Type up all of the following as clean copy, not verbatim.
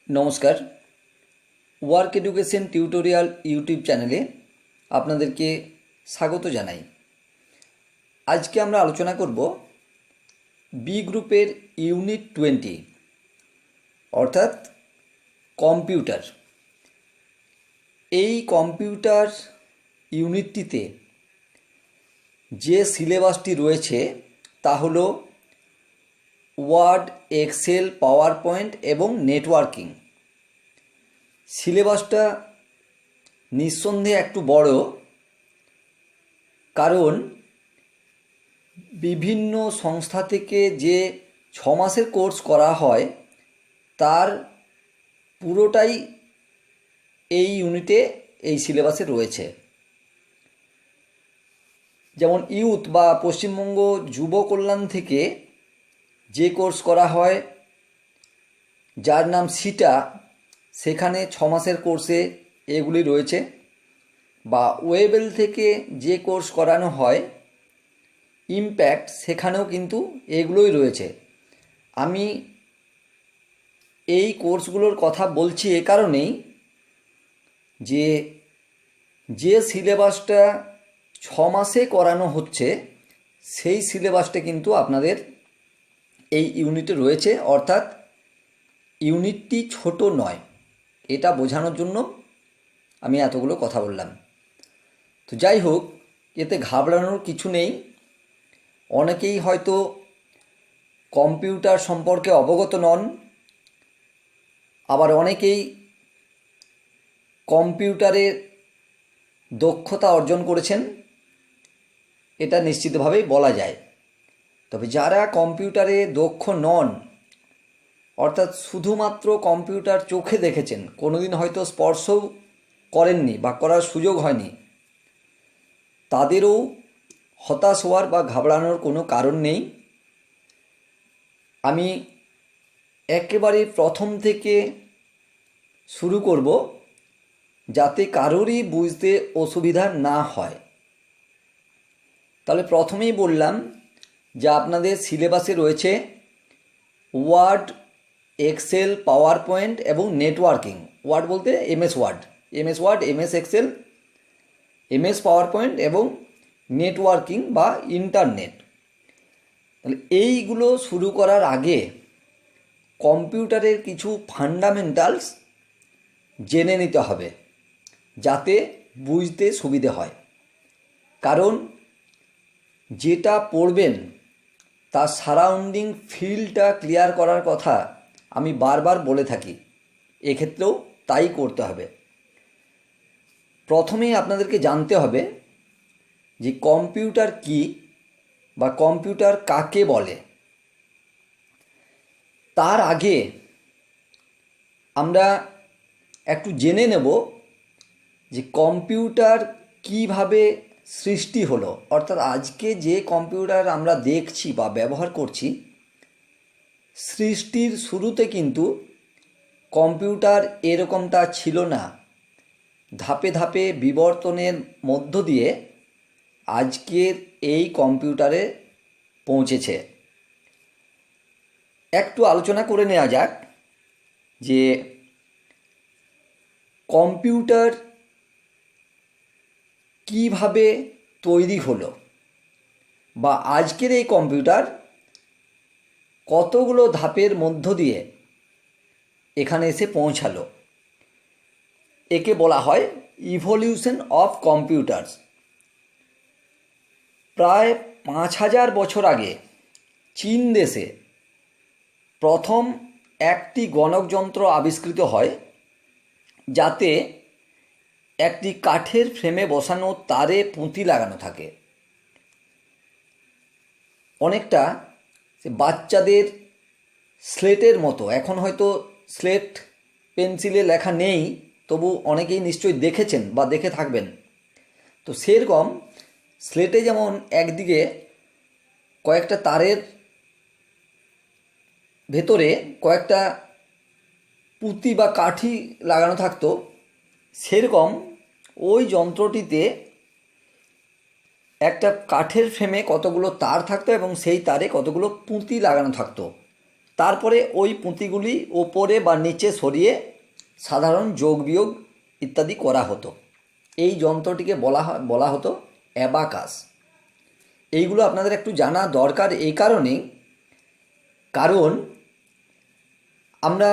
নমস্কার। Work education tutorial YouTube চ্যানেলে আপনাদেরকে স্বাগত জানাই। আজকে আমরা আলোচনা করব বি গ্রুপের ইউনিট 20 অর্থাৎ কম্পিউটার। এই কম্পিউটার ইউনিটটিতে যে সিলেবাসটি রয়েছে তা হলো ওয়ার্ড, এক্সেল, পাওয়ার পয়েন্ট এবং নেটওয়ার্কিং। সিলেবাসটা নিঃসন্দেহে একটু বড়, কারণ বিভিন্ন সংস্থা থেকে যে 6 মাসের কোর্স করা হয় তার পুরোটাই এই ইউনিটে এই সিলেবাসে রয়েছে। যেমন ইউথ বা পশ্চিমবঙ্গ যুব কল্যাণ থেকে যে কোর্স করা হয় যার নাম সিটা, সেখানে 6 মাসের কোর্সে এগুলি রয়েছে। বা ওয়েবেল থেকে যে কোর্স করানো হয় ইমপ্যাক্ট, সেখানেও কিন্তু এগুলোই রয়েছে। আমি এই কোর্সগুলোর কথা বলছি এ কারণেই যে যে সিলেবাসটা 6 মাসে করানো হচ্ছে সেই সিলেবাসটা কিন্তু আপনাদের এই ইউনিটে রয়েছে, অর্থাৎ ইউনিটটি ছোট নয়। এটা বোঝানোর জন্য আমি এতগুলো কথা বললাম। তো যাই হোক, এতে ঘাবড়ানোর কিছু নেই। অনেকেই হয়তো কম্পিউটার সম্পর্কে অবগত নন, আবার অনেকেই কম্পিউটারের দক্ষতা অর্জন করেছেন, এটা নিশ্চিতভাবেই বলা যায়। তবে যারা কম্পিউটারে দক্ষ নন, অর্থাৎ শুধুমাত্র কম্পিউটার চোখে দেখেছেন, কোনোদিন হয়তো স্পর্শও করেননি বা করার সুযোগ হয়নি, তাদেরও হতাশ হওয়ার বা ঘাবড়ানোর কোনো কারণ নেই। আমি একেবারে প্রথম থেকে শুরু করব, যাতে কারোরই বুঝতে অসুবিধা না হয়। তাহলে প্রথমেই বললাম যে আপনাদের সিলেবাসে রয়েছে ওয়ার্ড, এক্সেল, পাওয়ার পয়েন্ট এবং নেটওয়ার্কিং। ওয়ার্ড বলতে MS Word, MS Excel, MS PowerPoint এবং নেটওয়ার্কিং বা ইন্টারনেট। তাহলে এইগুলো শুরু করার আগে কম্পিউটারের কিছু ফান্ডামেন্টালস জেনে নিতে হবে, যাতে বুঝতে সুবিধে হয়। কারণ যেটা পড়বেন তার সারাউন্ডিং ফিল্ডটা ক্লিয়ার করার কথা আমি বারবার বলে থাকি, এক্ষেত্রেও তাই করতে হবে। প্রথমেই আপনাদেরকে জানতে হবে যে কম্পিউটার কি বা কম্পিউটার কাকে বলে। তার আগে আমরা একটু জেনে নেব যে কম্পিউটার কিভাবে সৃষ্টি হলো। অর্থাৎ আজকে যে কম্পিউটার আমরা দেখছি বা ব্যবহার করছি, সৃষ্টির শুরুতে কিন্তু কম্পিউটার এরকমটা ছিল না। ধাপে ধাপে বিবর্তনের মধ্য দিয়ে আজকের এই কম্পিউটারে পৌঁছেছে। একটু আলোচনা করে নেওয়া যাক যে কম্পিউটার কিভাবে তৈরি হলো, বা আজকের এই কম্পিউটার কতগুলো ধাপের মধ্য দিয়ে এখানে এসে পৌঁছালো। একে বলা হয় ইভলিউশন অফ কম্পিউটারস। প্রায় 5000 বছর আগে চীন দেশে প্রথম একটি গণকযন্ত্র আবিষ্কৃত হয়, যাতে একটি কাঠের ফ্রেমে বসানো তারে পুঁতি লাগানো থাকে। অনেকটা বাচ্চাদের স্লেটের মতো। এখন হয়তো স্লেট পেন্সিলে লেখা নেই, তবু অনেকেই নিশ্চয়ই দেখেছেন বা দেখে থাকবেন। তো সেরকম স্লেটে যেমন একদিকে কয়েকটা তারের ভেতরে কয়েকটা পুঁতি বা কাঠি লাগানো থাকতো, সেরকম ওই যন্ত্রটিতে একটা কাঠের ফ্রেমে কতগুলো তার থাকতো এবং সেই তারে কতগুলো পুঁতি লাগানো থাকতো। তারপরে ওই পুঁতিগুলি ওপরে বা নিচে সরিয়ে সাধারণ যোগ বিয়োগ ইত্যাদি করা হতো। এই যন্ত্রটিকে বলা হতো অ্যাবাকাস। এইগুলো আপনাদের একটু জানা দরকার এই কারণেই, কারণ আমরা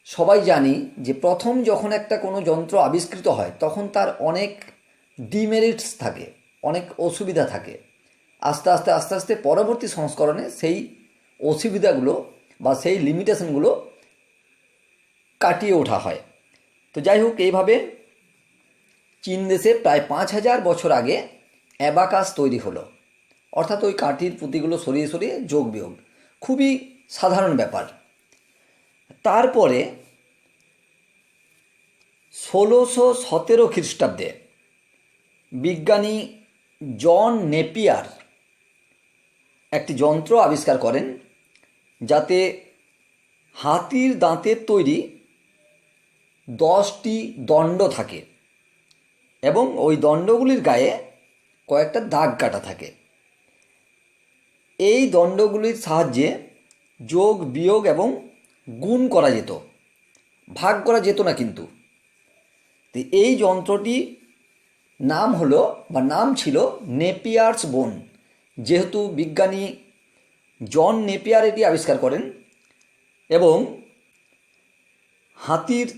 সবাই জানি যে প্রথম যখন একটা কোনো যন্ত্র আবিষ্কৃত হয় তখন তার অনেক ডিমেরিটস থাকে, অনেক অসুবিধা থাকে। আস্তে আস্তে আস্তে আস্তে পরবর্তী সংস্করণে সেই অসুবিধাগুলো বা সেই লিমিটেশনগুলো কাটিয়ে ওঠা হয়। তো যাই হোক, এইভাবে চীন দেশে প্রায় 5000 বছর আগে অ্যাবাকাস তৈরি হলো, অর্থাৎ ওই কাঠির পুঁতিগুলো সরিয়ে সরিয়ে যোগ বিয়োগ, খুবই সাধারণ ব্যাপার। তারপরে 1617 খ্রিস্টাব্দে বিজ্ঞানী জন নেপিয়ার একটি যন্ত্র আবিষ্কার করেন যাতে হাতির দাঁতের তৈরি 10টি দণ্ড থাকে এবং ওই দণ্ডগুলির গায়ে কয়েকটা দাগ কাটা থাকে। এই দণ্ডগুলির সাহায্যে যোগ বিয়োগ এবং গুণ করা যেত, ভাগ করা যেত না কিন্তু। তো এই যন্ত্রটি নাম ছিল নেপিয়ার্স বোন, যেহেতু বিজ্ঞানী জন নেপিয়ার এটি আবিষ্কার করেন এবং হাতির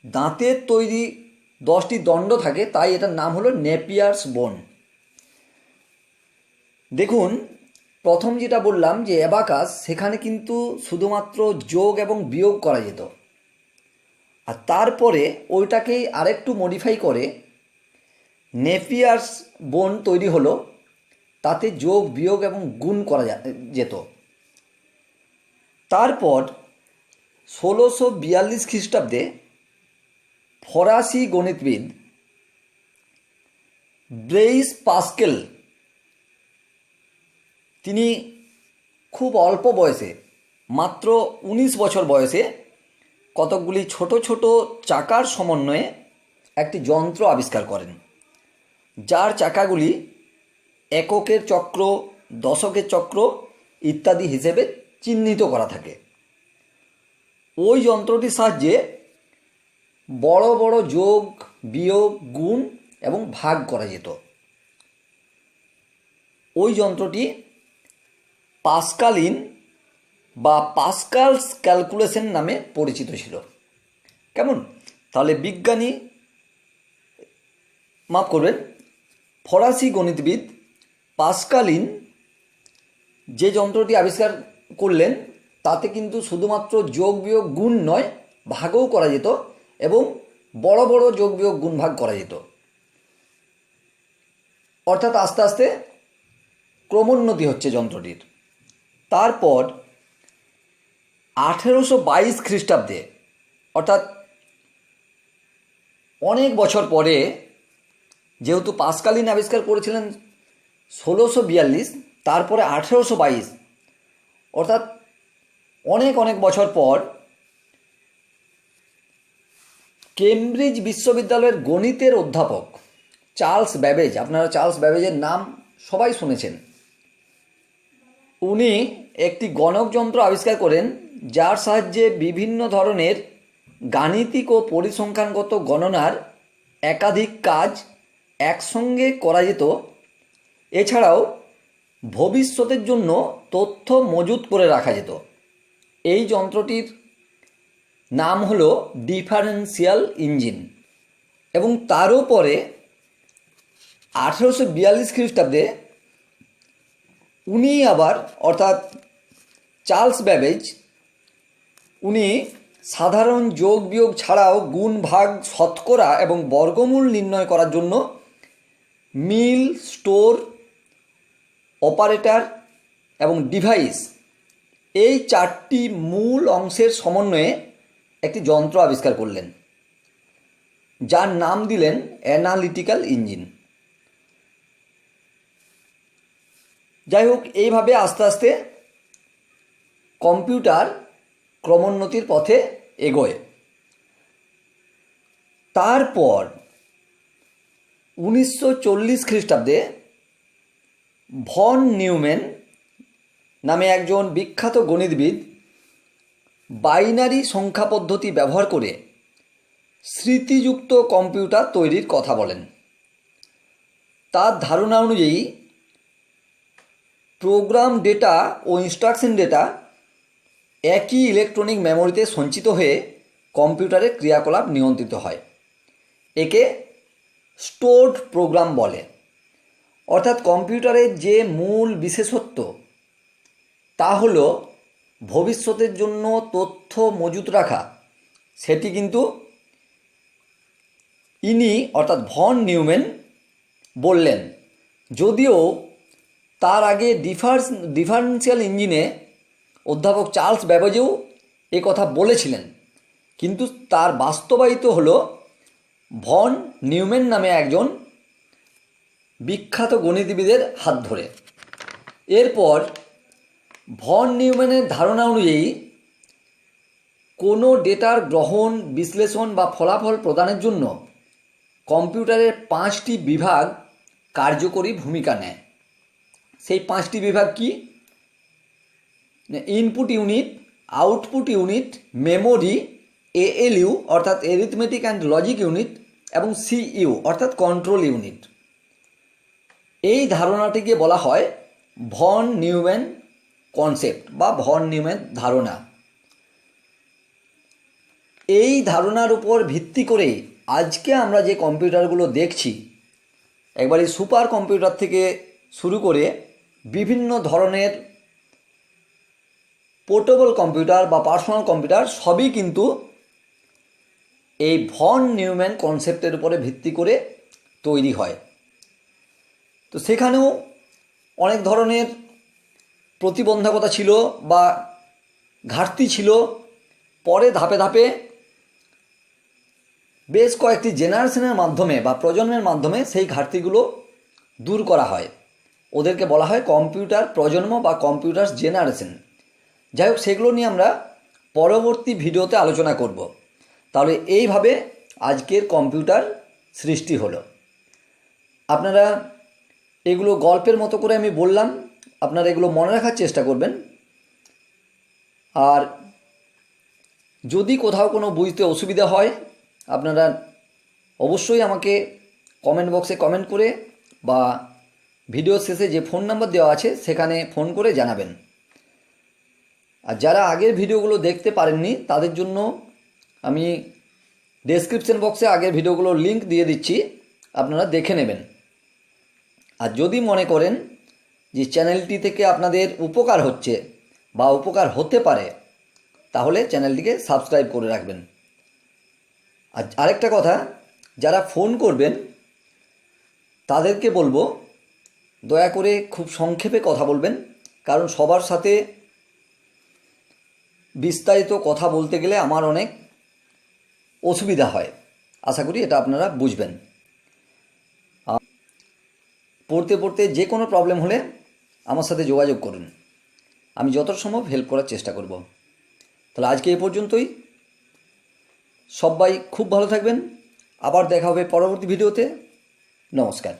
দাঁতের তৈরি 10টি দণ্ড থাকে, তাই এটার নাম হলো নেপিয়ার্স বোন। দেখুন, প্রথম যেটা বললাম যে অ্যাবাকাস, সেখানে কিন্তু শুধুমাত্র যোগ এবং বিয়োগ করা যেত, আর তারপরে ওইটাকেই আরেকটু মডিফাই করে নেপিয়ার্স বোন তৈরি হলো, তাতে যোগ বিয়োগ এবং গুণ করা যেত। তারপর 1642 খ্রিস্টাব্দে ফরাসি গণিতবিদ ব্লেইস পাস্কেল, তিনি খুব অল্প বয়সে, মাত্র 19 বছর বয়সে, কতকগুলি ছোট ছোট চাকার সমন্বয়ে একটি যন্ত্র আবিষ্কার করেন, যার চাকাগুলি এককের চক্র, দশকের চক্র ইত্যাদি হিসেবে চিহ্নিত করা থাকে। ওই যন্ত্রটির সাহায্যে বড় বড় যোগ বিয়োগ গুণ এবং ভাগ করা যেত। ওই যন্ত্রটি পাস্কালিন বা পাস্কালস ক্যালকুলেশন নামে পরিচিত ছিল। কেমন? তাহলে বিজ্ঞানী, মাফ করবেন, ফরাসি গণিতবিদ পাস্কালিন যে যন্ত্রটি আবিষ্কার করলেন তাতে কিন্তু শুধুমাত্র যোগ বিয়োগ গুণ নয়, ভাগও করা যেত এবং বড় বড় যোগ বিয়োগ গুণ ভাগ করা যেত। অর্থাৎ আস্তে আস্তে ক্রমোন্নতি হচ্ছে যন্ত্রটির। তারপর 1822 খ্রিস্টাব্দে, অর্থাৎ অনেক বছর পরে, যেহেতু পাস্কালিন আবিষ্কার করেছিলেন 1642, তারপরে 1822, অর্থাৎ অনেক অনেক বছর পর কেমব্রিজ বিশ্ববিদ্যালয়ের গণিতের অধ্যাপক চার্লস ব্যাবেজ, আপনারা চার্লস ব্যাবেজের নাম সবাই শুনেছেন, উনি একটি গণক যন্ত্র আবিষ্কার করেন যার সাহায্যে বিভিন্ন ধরনের গাণিতিক ও পরিসংখ্যানগত গণনার একাধিক কাজ একসঙ্গে করা যেত। এছাড়াও ভবিষ্যতের জন্য তথ্য মজুত করে রাখা যেত। এই যন্ত্রটির নাম হলো ডিফারেন্সিয়াল ইঞ্জিন। এবং তারও পরে 1842 খ্রিস্টাব্দে উনি আবার, অর্থাৎ চার্লস ব্যাবেজ, উনি সাধারণ যোগ বিয়োগ ছাড়াও গুণ ভাগ, শতকরা এবং বর্গমূল নির্ণয় করার জন্য মিল, স্টোর, অপারেটর এবং ডিভাইস, এই 4টি মূল অংশের সমন্বয়ে একটি যন্ত্র আবিষ্কার করলেন, যার নাম দিলেন অ্যানালিটিক্যাল ইঞ্জিন। যাই হোক, এইভাবে আস্তে আস্তে কম্পিউটার ক্রমোন্নতির পথে এগোয়। তারপর 1940 খ্রিস্টাব্দে ভন নিউম্যান নামে একজন বিখ্যাত গণিতবিদ বাইনারি সংখ্যা পদ্ধতি ব্যবহার করে স্মৃতিযুক্ত কম্পিউটার তৈরির কথা বলেন। তার ধারণা অনুযায়ী প্রোগ্রাম ডেটা ও ইনস্ট্রাকশন ডেটা একই ইলেকট্রনিক মেমোরিতে সঞ্চিত হয়ে কম্পিউটারের ক্রিয়াকলাপ নিয়ন্ত্রিত হয়। একে স্টোরড প্রোগ্রাম বলে। অর্থাৎ কম্পিউটারের যে মূল বিশেষত্ব তা হলো ভবিষ্যতের জন্য তথ্য মজুত রাখা। সেটি কিন্তু ইনি অর্থাৎ ভন নিউম্যান বললেন, যদিও তার আগে ডিফারেন্সিয়াল ইঞ্জিনে অধ্যাপক চার্লস ব্যাবেজও এ কথা বলেছিলেন, কিন্তু তার বাস্তবায়িত হলো ভন নিউম্যান নামে একজন বিখ্যাত গণিতবিদের হাত ধরে। এরপর ভন নিউম্যানের ধারণা অনুযায়ী কোনো ডেটার গ্রহণ, বিশ্লেষণ বা ফলাফল প্রদানের জন্য কম্পিউটারের 5টি বিভাগ কার্যকরী ভূমিকা নেয়। সেই 5টি বিভাগ কি? Input unit, output unit, memory, ALU অর্থাৎ অ্যারিথমেটিক অ্যান্ড লজিক ইউনিট এবং সিইউ অর্থাৎ কন্ট্রোল ইউনিট। এই ধারণাটিকে বলা হয় ভন নিউম্যান কনসেপ্ট বা ভন নিউম্যান ধারণা। এই ধারণার উপর ভিত্তি করে আজকে আমরা যে কম্পিউটারগুলো দেখছি, একবারে সুপার কম্পিউটার থেকে শুরু করে বিভিন্ন ধরনের পোর্টেবল কম্পিউটার বা পার্সোনাল কম্পিউটার সবই কিন্তু এই ভন নিউম্যান কনসেপ্টের উপরে ভিত্তি করে তৈরি হয়। তো সেখানেও অনেক ধরনের প্রতিবন্ধকতা ছিল বা ঘাটতি ছিল। পরে ধাপে ধাপে বেশ কয়েকটি জেনারেশনের মাধ্যমে বা প্রজন্মের মাধ্যমে সেই ঘাটতিগুলো দূর করা হয়। ওদেরকে বলা হয় কম্পিউটার প্রজন্ম বা কম্পিউটার জেনারেশন। যাই হোক, সেগুলো নিয়ে আমরা পরবর্তী ভিডিওতে আলোচনা করব। তাহলে এইভাবে আজকের কম্পিউটার সৃষ্টি হলো। আপনারা এগুলো গল্পের মতো করে আমি বললাম, আপনারা এগুলো মনে রাখার চেষ্টা করবেন। আর যদি কোথাও কোনো বুঝতে অসুবিধা হয়, আপনারা অবশ্যই আমাকে কমেন্ট বক্সে কমেন্ট করে বা ভিডিও শেষে যে ফোন নাম্বার দেওয়া আছে সেখানে ফোন করে জানাবেন। আর যারা আগের ভিডিওগুলো দেখতে পারেননি তাদের জন্য আমি ডেসক্রিপশন বক্সে আগের ভিডিওগুলোর লিঙ্ক দিয়ে দিচ্ছি, আপনারা দেখে নেবেন। আর যদি মনে করেন যে চ্যানেলটি থেকে আপনাদের উপকার হচ্ছে বা উপকার হতে পারে, তাহলে চ্যানেলটিকে সাবস্ক্রাইব করে রাখবেন। আর আরেকটা কথা, যারা ফোন করবেন তাদেরকে বলবো দয়া করে খুব সংক্ষেপে কথা বলবেন, কারণ সবার সাথে বিস্তারিত কথা বলতে গেলে আমার অনেক অসুবিধা হয়। আশা করি এটা আপনারা বুঝবেন। পড়তে পড়তে যে কোনো প্রবলেম হলে আমার সাথে যোগাযোগ করুন, আমি যতটা সম্ভব হেল্প করার চেষ্টা করব। তাহলে আজকে এ পর্যন্তই। সবাই খুব ভালো থাকবেন। আবার দেখা হবে পরবর্তী ভিডিওতে। নমস্কার।